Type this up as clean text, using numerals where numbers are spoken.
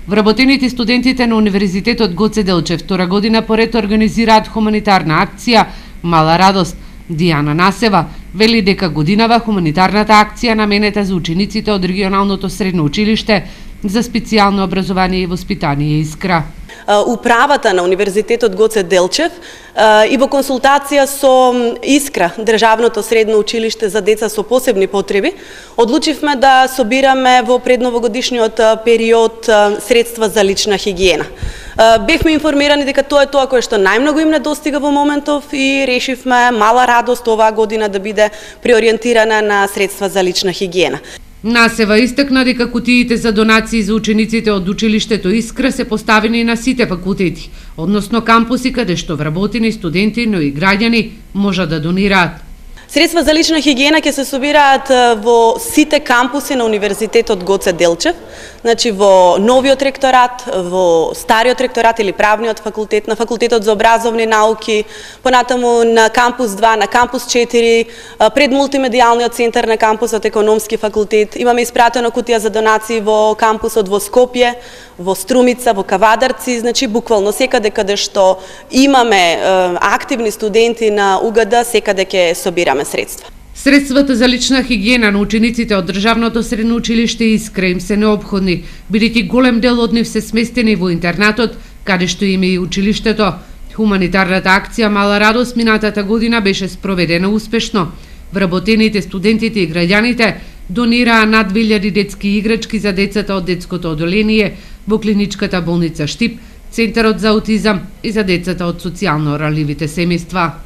Вработените студентите на Универзитетот Гоце Делчев втора година поред организираат хуманитарна акција Мала радост. Дијана Насева вели дека годинава хуманитарната акција наменета за учениците од регионалното средно училиште за специјално образование и воспитание Искра. Управата на Универзитетот Гоце Делчев и во консултација со Искра, државното средно училиште за деца со посебни потреби, одлучивме да собираме во предновогодишниот период средства за лична хигиена. Бевме информирани дека тоа е тоа кое што најмногу им недостига во моментов и решивме Мала радост оваа година да биде преориентирана на средства за лична хигиена. Насева истакна дека кутиите за донации за учениците од училиштето Искра се поставени на сите факултети, односно кампуси каде што вработени студенти, но и граѓани можат да донираат. Средства за лична хигиена ќе се собираат во сите кампуси на Универзитетот Гоце Делчев, значи во новиот ректорат, во стариот ректорат или правниот факултет, на факултетот за образовни науки, понатаму на кампус 2, на кампус 4, пред мултимедијалниот центар на кампусот економски факултет. Имаме испратено кутија за донации во кампусот во Скопје, во Струмица, во Кавадарци, значи буквално секаде каде што имаме активни студенти на УГД, секаде ќе собираме средства. Средствата за лична хигиена на учениците од државното средно училиште Искра им се необходни, бидејќи голем дел од нив се сместени во интернатот, каде што им е и училиштето. Хуманитарната акција Мала радост минатата година беше спроведена успешно. Вработените студентите и граѓаните донираа над 2000 детски играчки за децата од детското одделение во клиничката болница Штип, Центарот за аутизам и за децата од социјално ранливите семејства.